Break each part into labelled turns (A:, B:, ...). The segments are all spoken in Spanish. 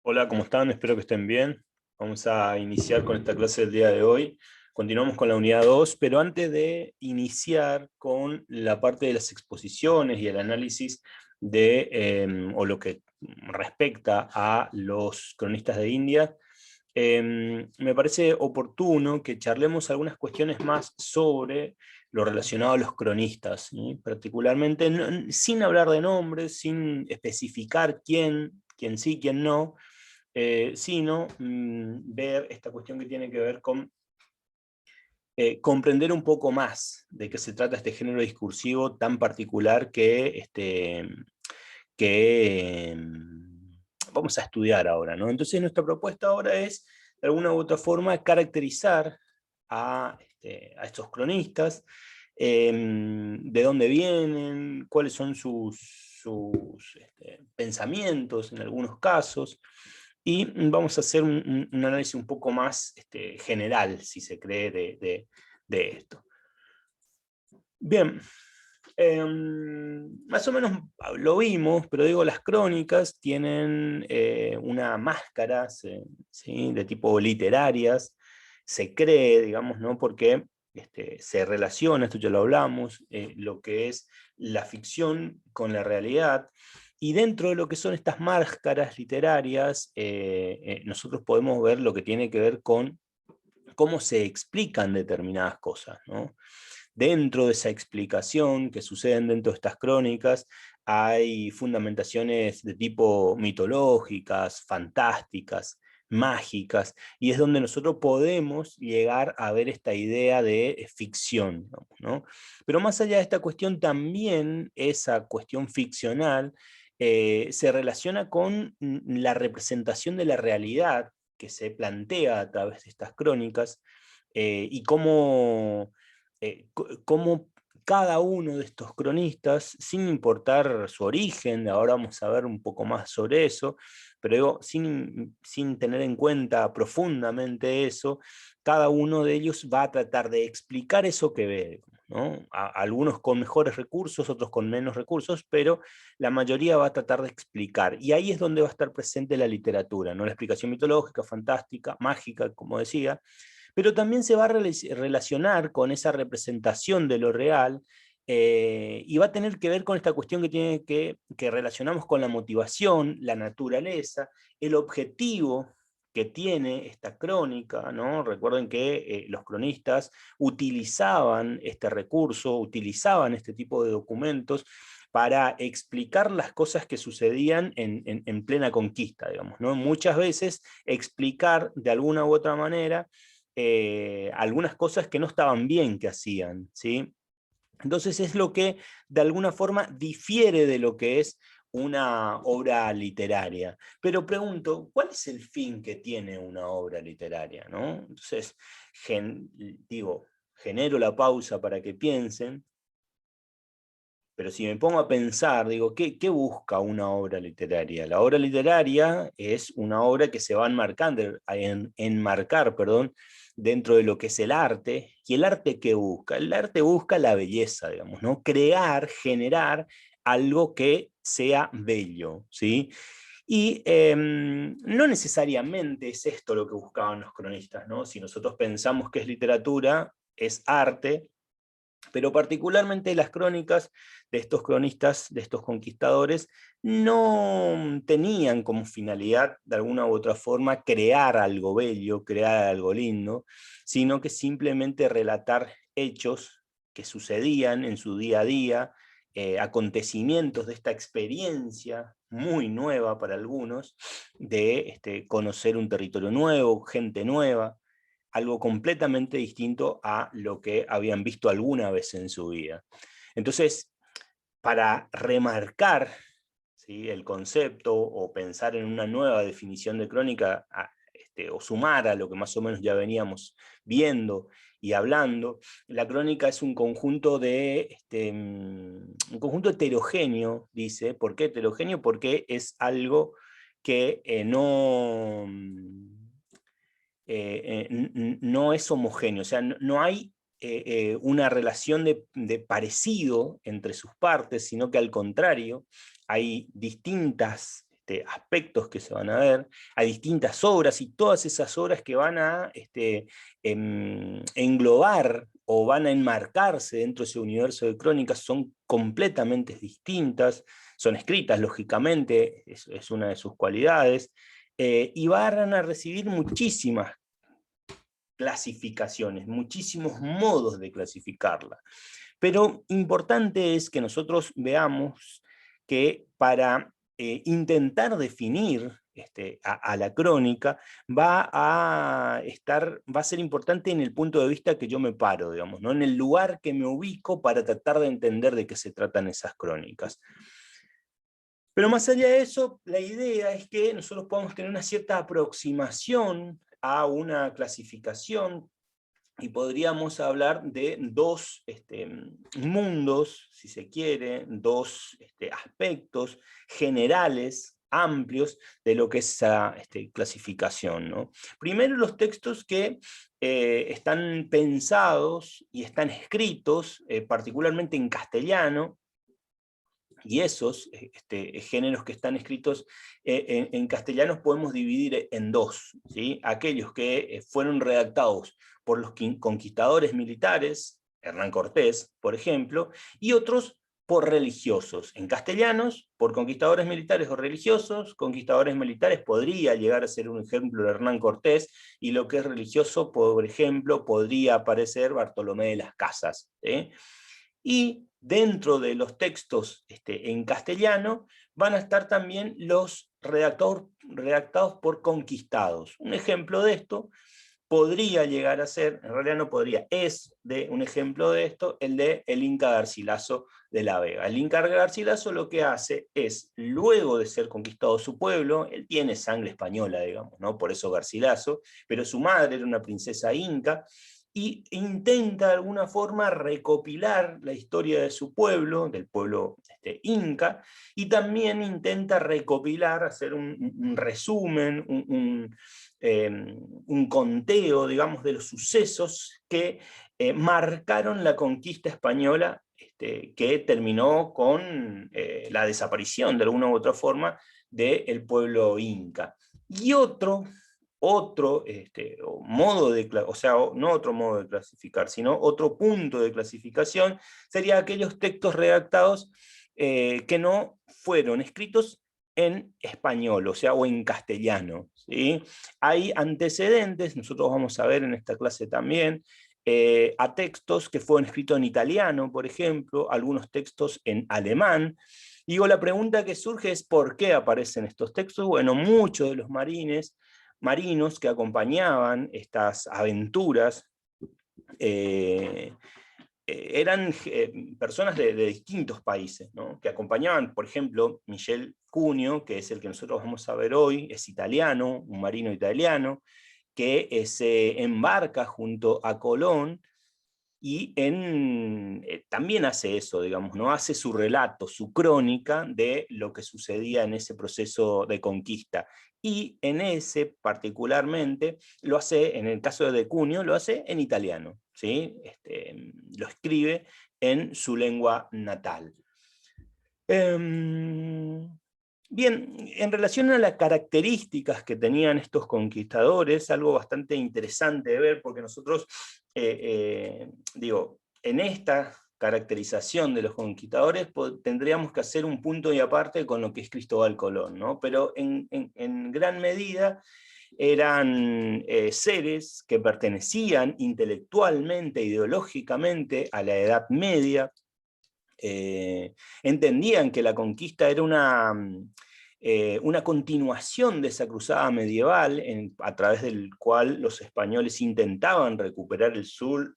A: Hola, ¿cómo están? Espero que estén bien. Vamos a iniciar con esta clase del día de hoy. Continuamos con la unidad 2, pero antes de iniciar con la parte de las exposiciones y el análisis o lo que respecta a los cronistas de India, me parece oportuno que charlemos algunas cuestiones más sobre lo relacionado a los cronistas, ¿sí? Particularmente sin hablar de nombres, sin especificar quién sí, quién no, sino ver esta cuestión que tiene que ver con comprender un poco más de qué se trata este género discursivo tan particular que vamos a estudiar ahora, ¿no? Entonces nuestra propuesta ahora es, de alguna u otra forma, caracterizar a estos cronistas, de dónde vienen, cuáles son sus pensamientos en algunos casos, y vamos a hacer un análisis un poco más general, si se cree, de esto. Bien, más o menos lo vimos, pero digo, las crónicas tienen una máscara, ¿sí? De tipo literarias, se cree, digamos, ¿no? Porque se relaciona, esto ya lo hablamos, lo que es la ficción con la realidad, y dentro de lo que son estas máscaras literarias, nosotros podemos ver lo que tiene que ver con cómo se explican determinadas cosas, ¿no? Dentro de esa explicación que suceden dentro de estas crónicas, hay fundamentaciones de tipo mitológicas, fantásticas, mágicas, y es donde nosotros podemos llegar a ver esta idea de ficción, ¿no? Pero más allá de esta cuestión, también esa cuestión ficcional se relaciona con la representación de la realidad que se plantea a través de estas crónicas, y cómo cada uno de estos cronistas, sin importar su origen, ahora vamos a ver un poco más sobre eso, pero digo, sin tener en cuenta profundamente eso, cada uno de ellos va a tratar de explicar eso que ve, ¿no? Algunos con mejores recursos, otros con menos recursos, pero la mayoría va a tratar de explicar. Y ahí es donde va a estar presente la literatura, ¿no? La explicación mitológica, fantástica, mágica, como decía, pero también se va a relacionar con esa representación de lo real, y va a tener que ver con esta cuestión que relacionamos con la motivación, la naturaleza, el objetivo que tiene esta crónica, ¿no? Recuerden que los cronistas utilizaban este recurso, utilizaban este tipo de documentos para explicar las cosas que sucedían en plena conquista, digamos, ¿no? Muchas veces explicar de alguna u otra manera algunas cosas que no estaban bien que hacían, ¿sí? Entonces es lo que de alguna forma difiere de lo que es una obra literaria. Pero pregunto, ¿cuál es el fin que tiene una obra literaria, ¿no? Entonces, digo, genero la pausa para que piensen, pero si me pongo a pensar, digo, ¿qué busca una obra literaria? La obra literaria es una obra que se va a enmarcar, perdón, dentro de lo que es el arte. ¿Y el arte qué busca? El arte busca la belleza, digamos, ¿no? Crear, generar algo que sea bello, ¿sí? Y no necesariamente es esto lo que buscaban los cronistas, ¿no? Si nosotros pensamos que es literatura, es arte, pero particularmente las crónicas de estos cronistas, de estos conquistadores, no tenían como finalidad, de alguna u otra forma, crear algo bello, crear algo lindo, sino que simplemente relatar hechos que sucedían en su día a día, acontecimientos de esta experiencia muy nueva para algunos, de conocer un territorio nuevo, gente nueva, algo completamente distinto a lo que habían visto alguna vez en su vida. Entonces, para remarcar, ¿sí?, el concepto o pensar en una nueva definición de crónica, o sumar a lo que más o menos ya veníamos viendo y hablando, la crónica es un conjunto un conjunto heterogéneo, dice. ¿Por qué heterogéneo? Porque es algo que no es homogéneo, o sea, no hay una relación de parecido entre sus partes, sino que al contrario, hay distintas aspectos que se van a ver, a distintas obras, y todas esas obras que van a englobar o van a enmarcarse dentro de ese universo de crónicas son completamente distintas, son escritas lógicamente, es una de sus cualidades, y van a recibir muchísimas clasificaciones, muchísimos modos de clasificarla. Pero importante es que nosotros veamos que para intentar definir a la crónica va a ser importante en el punto de vista que yo me paro, digamos, ¿no? En el lugar que me ubico para tratar de entender de qué se tratan esas crónicas. Pero más allá de eso, la idea es que nosotros podamos tener una cierta aproximación a una clasificación, y podríamos hablar de dos mundos, si se quiere, dos aspectos generales, amplios, de lo que es esa clasificación, ¿no? Primero, los textos que están pensados y están escritos, particularmente en castellano, y esos géneros que están escritos en castellano podemos dividir en dos, ¿sí? Aquellos que fueron redactados por los conquistadores militares, Hernán Cortés, por ejemplo, y otros por religiosos. En castellanos, por conquistadores militares o religiosos, conquistadores militares podría llegar a ser un ejemplo de Hernán Cortés, y lo que es religioso, por ejemplo, podría aparecer Bartolomé de las Casas, ¿sí? Y dentro de los textos en castellano van a estar también los redactados por conquistados. Un ejemplo de esto podría llegar a ser, en realidad no podría, es un ejemplo de esto, el de el Inca Garcilaso de la Vega. El Inca Garcilaso lo que hace es, luego de ser conquistado su pueblo, él tiene sangre española, digamos, ¿no? Por eso Garcilaso, pero su madre era una princesa inca, y intenta de alguna forma recopilar la historia de su pueblo, del pueblo inca, y también intenta recopilar, hacer un resumen, un conteo, digamos, de los sucesos que marcaron la conquista española, que terminó con la desaparición, de alguna u otra forma, del pueblo inca. Y otro modo de, o sea, no otro modo de clasificar, sino otro punto de clasificación, sería aquellos textos redactados que no fueron escritos en español, o sea, o en castellano, ¿sí? Hay antecedentes, nosotros vamos a ver en esta clase también, a textos que fueron escritos en italiano, por ejemplo, algunos textos en alemán. Digo, la pregunta que surge es ¿por qué aparecen estos textos? Bueno, muchos de los marinos que acompañaban estas aventuras eran personas de distintos países, ¿no? Que acompañaban, por ejemplo, Michel Cunio, que es el que nosotros vamos a ver hoy, es italiano, un marino italiano, que se embarca junto a Colón, y también hace eso, digamos, ¿no? Hace su relato, su crónica de lo que sucedía en ese proceso de conquista. Y en ese particularmente lo hace, en el caso de Cunio, lo hace en italiano, ¿sí? Lo escribe en su lengua natal. Bien, en relación a las características que tenían estos conquistadores, algo bastante interesante de ver, porque nosotros, digo, en esta caracterización de los conquistadores tendríamos que hacer un punto y aparte con lo que es Cristóbal Colón, ¿no? Pero en gran medida eran seres que pertenecían intelectualmente, ideológicamente a la Edad Media. Entendían que la conquista era una continuación de esa cruzada medieval a través del cual los españoles intentaban recuperar el sur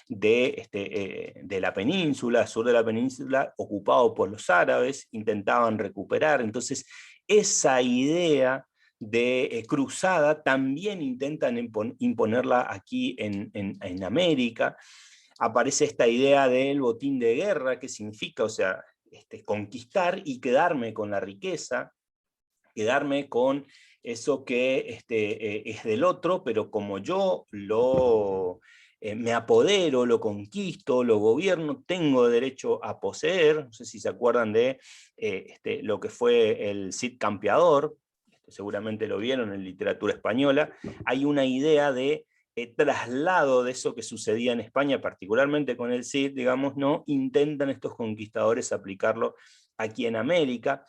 A: de la península, el sur de la península ocupado por los árabes, intentaban recuperar. Entonces, esa idea de cruzada también intentan imponerla aquí en América. Aparece esta idea del botín de guerra, que significa, o sea, conquistar y quedarme con la riqueza, quedarme con eso que es del otro, pero como yo lo me apodero, lo conquisto, lo gobierno, tengo derecho a poseer. No sé si se acuerdan de lo que fue el Cid Campeador, seguramente lo vieron en literatura española. Hay una idea de traslado de eso que sucedía en España, particularmente con el Cid, digamos, ¿no? Intentan estos conquistadores aplicarlo aquí en América.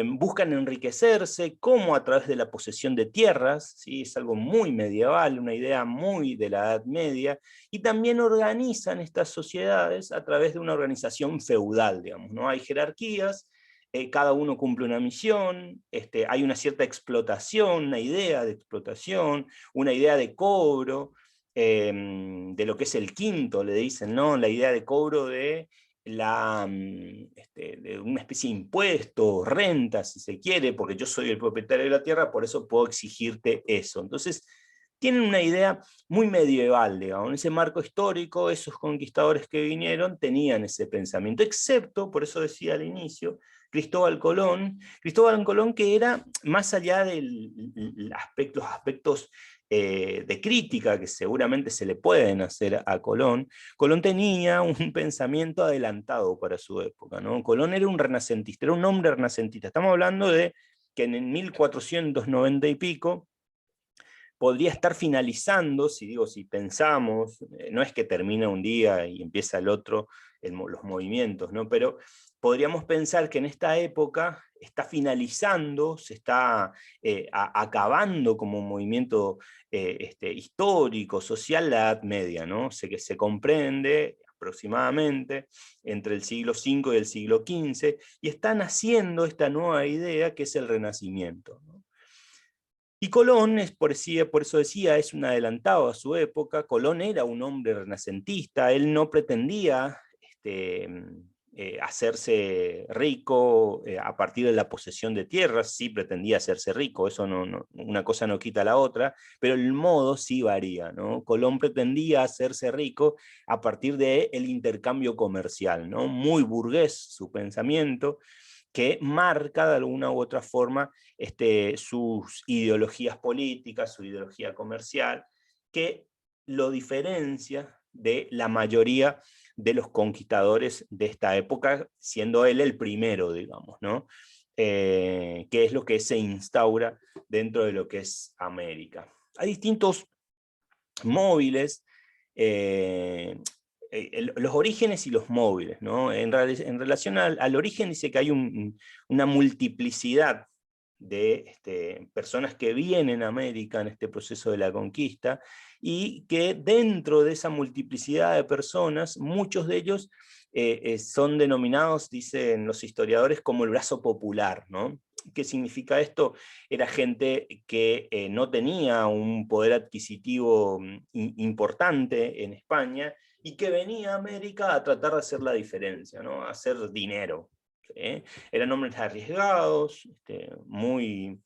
A: Buscan enriquecerse, como a través de la posesión de tierras, ¿sí? Es algo muy medieval, una idea muy de la Edad Media, y también organizan estas sociedades a través de una organización feudal, digamos, ¿no? Hay jerarquías, cada uno cumple una misión, hay una cierta explotación, una idea de explotación, una idea de cobro, de lo que es el quinto, le dicen, ¿no? La idea de cobro de de una especie de impuesto, renta, si se quiere, porque yo soy el propietario de la tierra, por eso puedo exigirte eso. Entonces, tienen una idea muy medieval, digamos. En ese marco histórico, esos conquistadores que vinieron tenían ese pensamiento, excepto, por eso decía al inicio, Cristóbal Colón que era, más allá de los aspectos de crítica que seguramente se le pueden hacer a Colón, Colón tenía un pensamiento adelantado para su época, ¿no? Colón era un renacentista, era un hombre renacentista. Estamos hablando de que en el 1490 y pico podría estar finalizando, si pensamos, no es que termina un día y empieza el otro, los movimientos, ¿no? Pero podríamos pensar que en esta época está finalizando, se está acabando como un movimiento histórico, social, la Edad Media, ¿no? Que se comprende aproximadamente entre el siglo V y el siglo XV, y están haciendo esta nueva idea que es el Renacimiento, ¿no? Y Colón, por eso decía, es un adelantado a su época. Colón era un hombre renacentista, él no pretendía hacerse rico a partir de la posesión de tierras, sí pretendía hacerse rico, eso una cosa no quita la otra, pero el modo sí varía, ¿no? Colón pretendía hacerse rico a partir del intercambio comercial, ¿no? Muy burgués su pensamiento, que marca de alguna u otra forma sus ideologías políticas, su ideología comercial, que lo diferencia de la mayoría de los conquistadores de esta época, siendo él el primero, digamos, ¿no? Que es lo que se instaura dentro de lo que es América. Hay distintos móviles, los orígenes y los móviles, ¿no? En relación al origen dice que hay una multiplicidad de personas que vienen a América en este proceso de la conquista, y que dentro de esa multiplicidad de personas, muchos de ellos son denominados, dicen los historiadores, como el brazo popular, ¿no? ¿Qué significa esto? Era gente que no tenía un poder adquisitivo importante en España, y que venía a América a tratar de hacer la diferencia, ¿no? A hacer dinero. ¿Sí? Eran hombres arriesgados, muy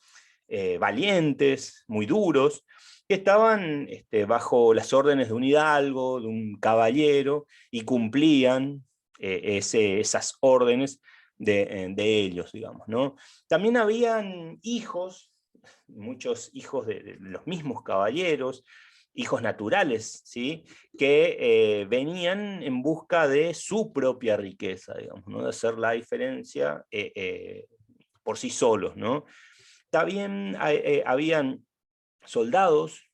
A: valientes, muy duros, que estaban bajo las órdenes de un hidalgo, de un caballero, y cumplían esas órdenes de ellos, digamos, ¿no? También habían hijos, muchos hijos de los mismos caballeros, hijos naturales, ¿sí? Que venían en busca de su propia riqueza, digamos, ¿no? De hacer la diferencia por sí solos, ¿no? También habían soldados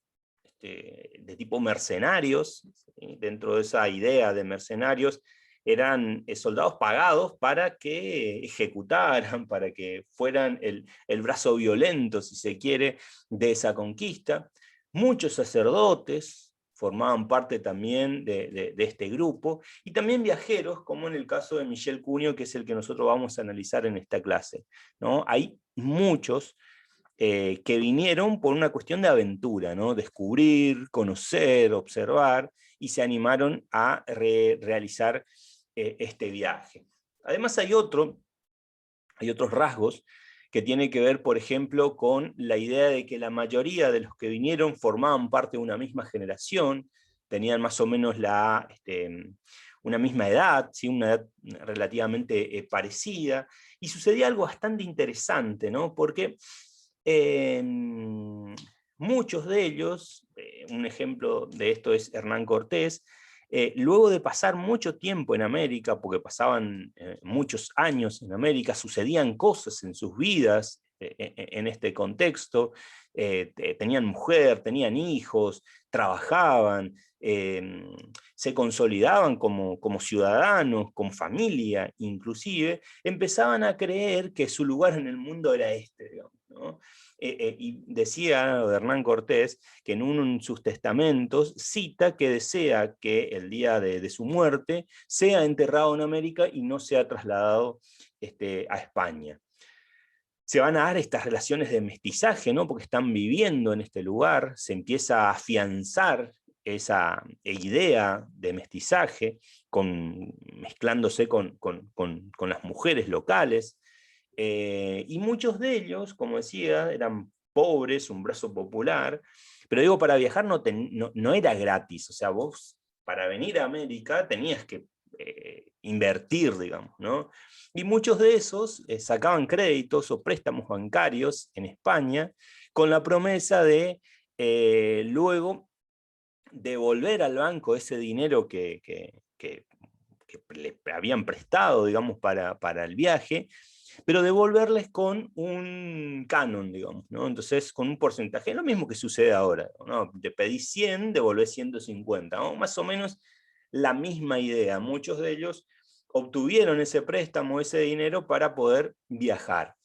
A: de tipo mercenarios, ¿sí? Dentro de esa idea de mercenarios, eran soldados pagados para que ejecutaran, para que fueran el brazo violento, si se quiere, de esa conquista. Muchos sacerdotes formaban parte también de este grupo, y también viajeros, como en el caso de Michel Cunio, que es el que nosotros vamos a analizar en esta clase, ¿no? Hay muchos que vinieron por una cuestión de aventura, ¿no? Descubrir, conocer, observar, y se animaron a realizar este viaje. Además hay otros rasgos que tienen que ver, por ejemplo, con la idea de que la mayoría de los que vinieron formaban parte de una misma generación, tenían más o menos una misma edad, ¿sí? Una edad relativamente parecida, y sucedía algo bastante interesante, ¿no? Porque muchos de ellos, un ejemplo de esto es Hernán Cortés, luego de pasar mucho tiempo en América, porque pasaban muchos años en América, sucedían cosas en sus vidas en este contexto, tenían mujer, tenían hijos, trabajaban, se consolidaban como ciudadanos, como familia inclusive, empezaban a creer que su lugar en el mundo era este, digamos, ¿no? Y decía de Hernán Cortés que en uno de sus testamentos cita que desea que el día de su muerte sea enterrado en América y no sea trasladado a España. Se van a dar estas relaciones de mestizaje, ¿no? Porque están viviendo en este lugar, se empieza a afianzar esa idea de mestizaje, mezclándose con las mujeres locales, y muchos de ellos, como decía, eran pobres, un brazo popular, pero digo, para viajar no era gratis, o sea, vos para venir a América tenías que invertir, digamos, ¿no? Y muchos de esos sacaban créditos o préstamos bancarios en España con la promesa de luego devolver al banco ese dinero que le habían prestado, digamos, para el viaje, pero devolverles con un canon, digamos, ¿no? Entonces, con un porcentaje, lo mismo que sucede ahora, ¿no? Te pedí 100, devolvés 150, ¿no? Más o menos la misma idea. Muchos de ellos obtuvieron ese préstamo, ese dinero para poder viajar.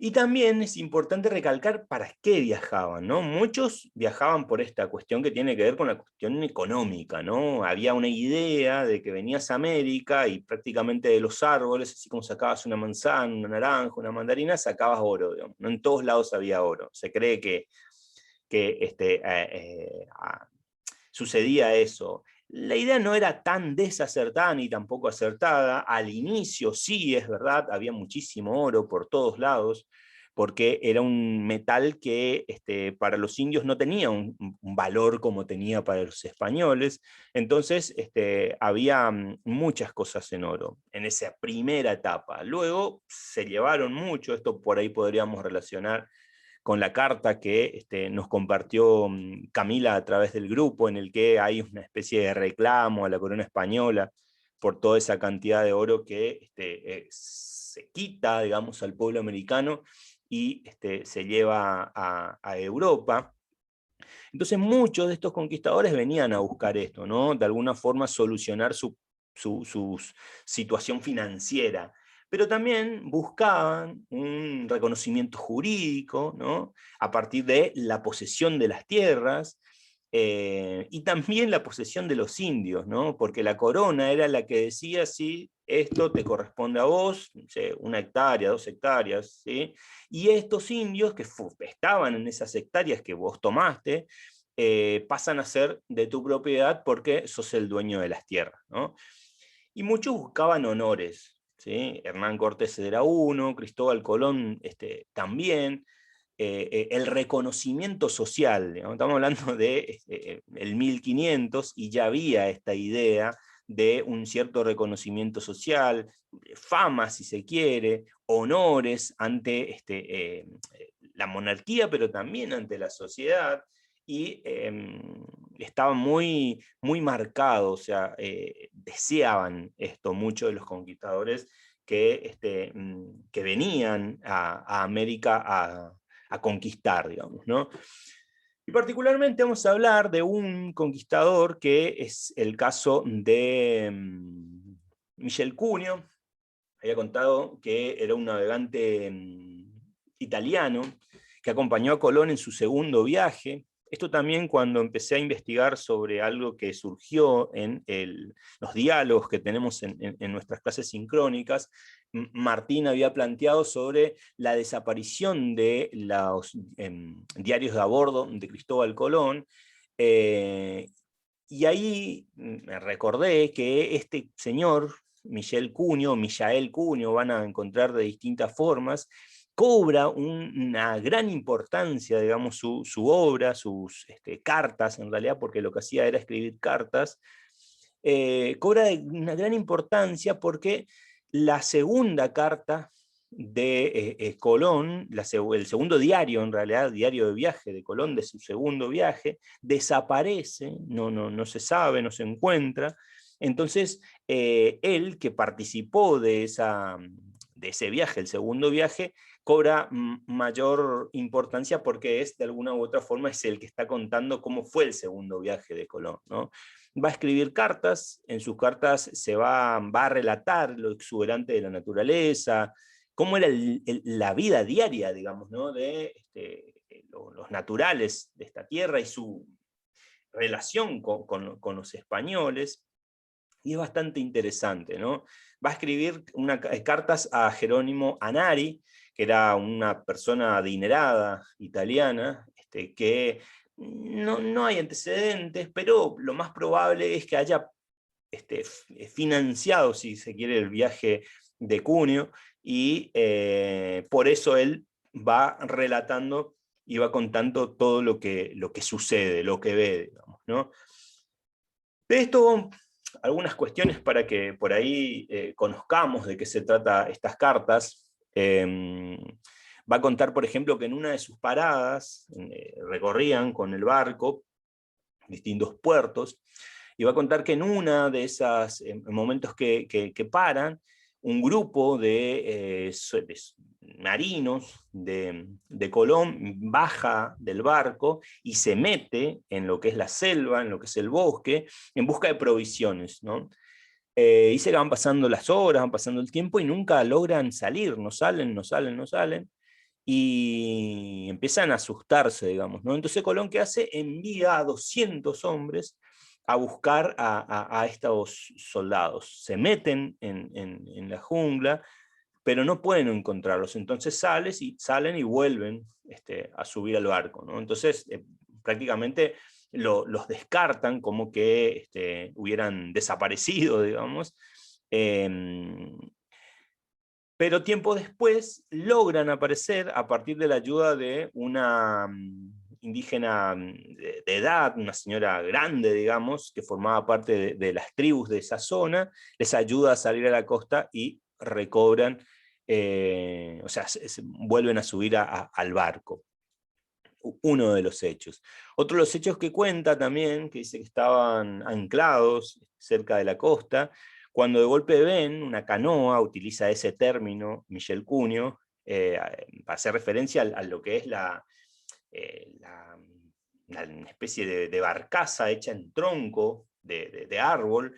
A: Y también es importante recalcar para qué viajaban, ¿no? Muchos viajaban por esta cuestión que tiene que ver con la cuestión económica, ¿no? Había una idea de que venías a América y prácticamente de los árboles, así como sacabas una manzana, una naranja, una mandarina, sacabas oro, digamos, ¿no? En todos lados había oro. Se cree que sucedía eso. La idea no era tan desacertada ni tampoco acertada. Al inicio sí, es verdad, había muchísimo oro por todos lados, porque era un metal que para los indios no tenía un valor como tenía para los españoles. Entonces había muchas cosas en oro en esa primera etapa. Luego se llevaron mucho, esto por ahí podríamos relacionar con la carta que nos compartió Camila a través del grupo, en el que hay una especie de reclamo a la corona española por toda esa cantidad de oro que se quita, digamos, al pueblo americano y se lleva a Europa. Entonces muchos de estos conquistadores venían a buscar esto, ¿no? De alguna forma solucionar su situación financiera, pero también buscaban un reconocimiento jurídico, ¿no? A partir de la posesión de las tierras, y también la posesión de los indios, ¿no? Porque la corona era la que decía si esto te corresponde a vos, no sé, 1 hectárea, 2 hectáreas, ¿sí? Y estos indios que estaban en esas hectáreas que vos tomaste, pasan a ser de tu propiedad porque sos el dueño de las tierras, ¿no? Y muchos buscaban honores, ¿sí? Hernán Cortés era uno, Cristóbal Colón también, el reconocimiento social, ¿no? Estamos hablando de el 1500 y ya había esta idea de un cierto reconocimiento social, fama si se quiere, honores ante la monarquía, pero también ante la sociedad, y estaba muy marcado, o sea, deseaban esto mucho de los conquistadores que venían a América a conquistar, digamos, ¿no? Y particularmente vamos a hablar de un conquistador que es el caso de Michel Cunio. Había contado que era un navegante italiano que acompañó a Colón en su segundo viaje. Esto también cuando empecé a investigar sobre algo que surgió en los diálogos que tenemos en nuestras clases sincrónicas, Martín había planteado sobre la desaparición de los diarios de a bordo de Cristóbal Colón, y ahí me recordé que este señor, Michael Cunio, van a encontrar de distintas formas, cobra una gran importancia, digamos, su obra, sus cartas, en realidad, porque lo que hacía era escribir cartas, cobra una gran importancia porque la segunda carta de Colón, el segundo diario, en realidad, diario de viaje de Colón, de su segundo viaje, desaparece, no se sabe, no se encuentra. Entonces, él, que participó de ese viaje, el segundo viaje, cobra mayor importancia porque es, de alguna u otra forma, es el que está contando cómo fue el segundo viaje de Colón, ¿no? Va a escribir cartas, en sus cartas va a relatar lo exuberante de la naturaleza, cómo era la vida diaria, digamos, ¿no? De los naturales de esta tierra y su relación con los españoles, y es bastante interesante, ¿no? Va a escribir cartas a Jerónimo Anari, que era una persona adinerada italiana, que no hay antecedentes, pero lo más probable es que haya financiado, si se quiere, el viaje de Cunio, y por eso él va relatando y va contando todo lo que sucede, lo que ve, digamos, ¿no? De esto, algunas cuestiones para que por ahí conozcamos de qué se trata estas cartas. Va a contar, por ejemplo, que en una de sus paradas recorrían con el barco distintos puertos, y va a contar que en una de esos momentos que paran, un grupo de marinos de Colón baja del barco y se mete en lo que es la selva, en lo que es el bosque, en busca de provisiones, ¿no? Y se van pasando las horas, van pasando el tiempo y nunca logran salir, no salen, no salen, no salen, y empiezan a asustarse, digamos, ¿no? Entonces Colón, ¿qué hace? Envía a 200 hombres a buscar a estos soldados. Se meten en la jungla, pero no pueden encontrarlos. Entonces salen y vuelven a subir al barco, ¿no? Entonces prácticamente los descartan como que hubieran desaparecido, digamos. Pero tiempo después logran aparecer a partir de la ayuda de una indígena de edad, una señora grande, digamos, que formaba parte de las tribus de esa zona, les ayuda a salir a la costa y recobran, o sea, vuelven a subir al barco. Uno de los hechos. Otro de los hechos que cuenta también, que dice que estaban anclados cerca de la costa, cuando de golpe ven una canoa, utiliza ese término Michel Cunio, para hacer referencia a lo que es una especie de barcaza hecha en tronco de árbol,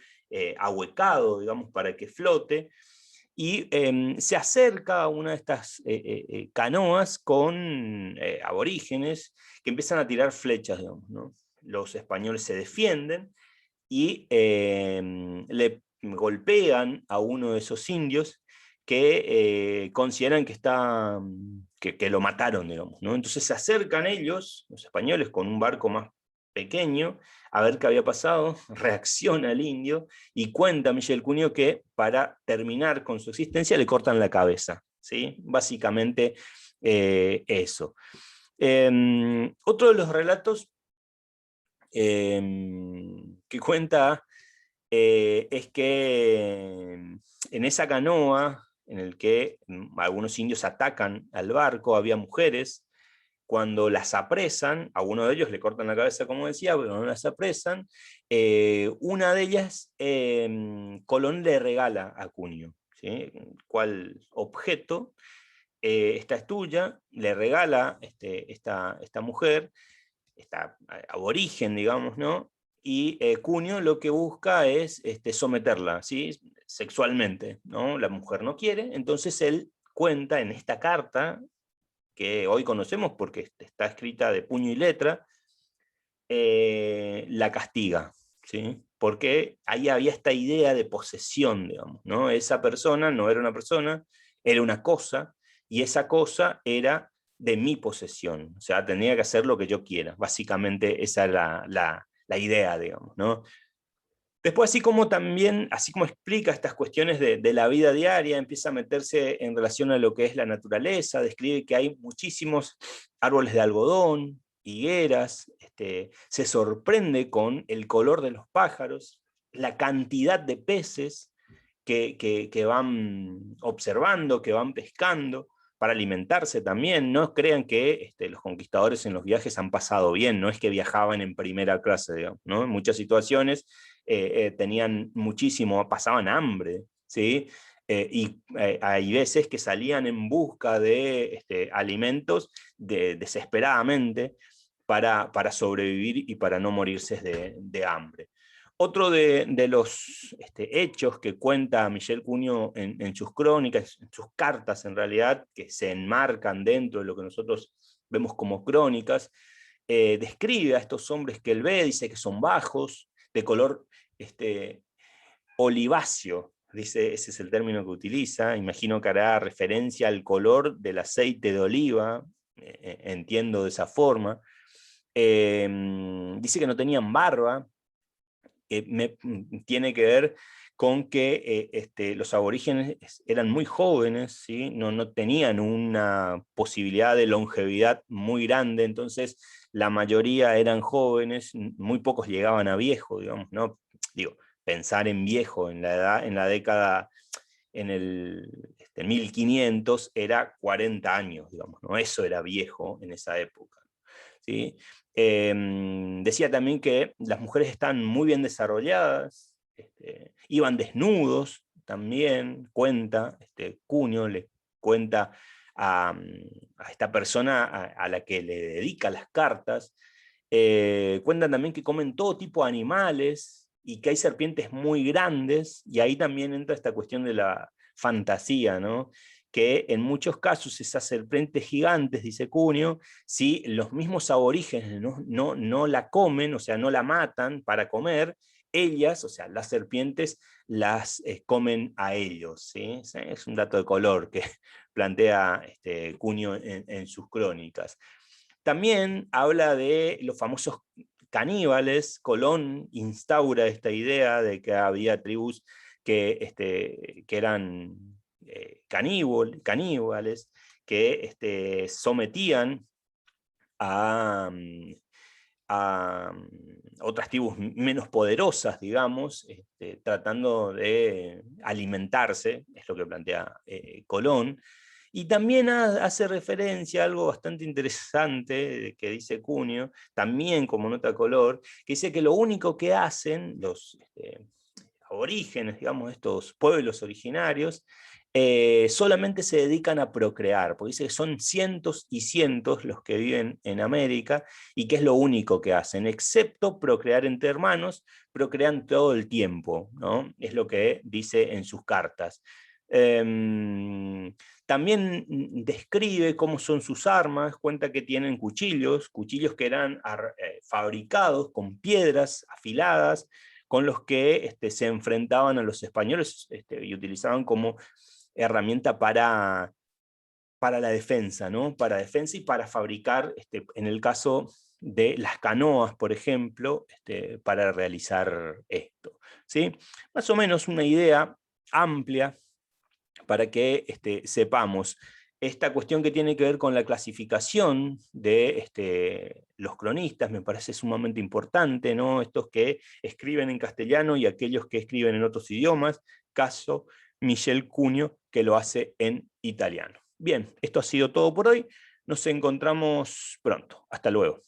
A: ahuecado, digamos, para que flote, y se acerca a una de estas canoas con aborígenes que empiezan a tirar flechas, digamos, ¿no? Los españoles se defienden y le golpean a uno de esos indios que consideran que lo mataron, digamos, ¿no? Entonces se acercan ellos, los españoles, con un barco más pequeño, a ver qué había pasado, reacciona el indio y cuenta Michel Cunio que para terminar con su existencia le cortan la cabeza, ¿sí? Básicamente eso. Otro de los relatos que cuenta es que en esa canoa en el que algunos indios atacan al barco, había mujeres. Cuando las apresan, a uno de ellos le cortan la cabeza, como decía, pero no las apresan, una de ellas Colón le regala a Cunio, ¿sí? ¿Cuál objeto? Esta es tuya, le regala esta mujer, esta aborigen, digamos, ¿no? Y Cunio lo que busca es someterla, ¿sí? Sexualmente, ¿no? La mujer no quiere, entonces él cuenta en esta carta, que hoy conocemos porque está escrita de puño y letra, la castiga, ¿sí? Porque ahí había esta idea de posesión, digamos, ¿no? Esa persona no era una persona, era una cosa, y esa cosa era de mi posesión, o sea, tenía que hacer lo que yo quiera, básicamente esa era la idea, digamos, ¿no? Después, así como explica estas cuestiones de la vida diaria, empieza a meterse en relación a lo que es la naturaleza, describe que hay muchísimos árboles de algodón, higueras, se sorprende con el color de los pájaros, la cantidad de peces que van observando, que van pescando, para alimentarse también. No crean que los conquistadores en los viajes han pasado bien, no es que viajaban en primera clase, digamos, ¿no? En muchas situaciones tenían muchísimo, pasaban hambre, ¿sí? Hay veces que salían en busca de alimentos desesperadamente para sobrevivir y para no morirse de hambre. Otro de los hechos que cuenta Michel Cunio en sus crónicas, en sus cartas en realidad, que se enmarcan dentro de lo que nosotros vemos como crónicas, describe a estos hombres que él ve, dice que son bajos, de color oliváceo, dice, ese es el término que utiliza, imagino que hará referencia al color del aceite de oliva, entiendo de esa forma. Dice que no tenían barba, tiene que ver con que los aborígenes eran muy jóvenes, ¿sí? No tenían una posibilidad de longevidad muy grande, entonces la mayoría eran jóvenes, muy pocos llegaban a viejo, digamos, ¿no? Digo, pensar en viejo en la edad, en la década, en el 1500 era 40 años, digamos, ¿no? Eso era viejo en esa época, ¿sí? Decía también que las mujeres están muy bien desarrolladas, iban desnudos también, cuenta, Cunio le cuenta a esta persona a la que le dedica las cartas, cuentan también que comen todo tipo de animales y que hay serpientes muy grandes, y ahí también entra esta cuestión de la fantasía, ¿no? Que en muchos casos esas serpientes gigantes, dice Cunio, si los mismos aborígenes no la comen, o sea, no la matan para comer, ellas, o sea, las serpientes, las comen a ellos, ¿sí? Es un dato de color que plantea Cunio en sus crónicas. También habla de los famosos caníbales. Colón instaura esta idea de que había tribus que eran caníbales, que sometían a, a otras tribus menos poderosas, digamos, tratando de alimentarse, es lo que plantea Colón. Y también hace referencia a algo bastante interesante que dice Cunio, también como nota color, que dice que lo único que hacen los aborígenes, digamos, estos pueblos originarios, solamente se dedican a procrear, porque dice que son cientos y cientos los que viven en América y que es lo único que hacen, excepto procrear entre hermanos, procrean todo el tiempo, ¿no? Es lo que dice en sus cartas. También describe cómo son sus armas, cuenta que tienen cuchillos que eran fabricados con piedras afiladas, con los que se enfrentaban a los españoles y utilizaban como herramienta para la defensa, ¿no? Para defensa y para fabricar, en el caso de las canoas, por ejemplo, para realizar esto, ¿sí? Más o menos una idea amplia para que sepamos esta cuestión que tiene que ver con la clasificación de los cronistas. Me parece sumamente importante, ¿no? Estos que escriben en castellano y aquellos que escriben en otros idiomas, caso Michel Cunio, que lo hace en italiano. Bien, esto ha sido todo por hoy. Nos encontramos pronto. Hasta luego.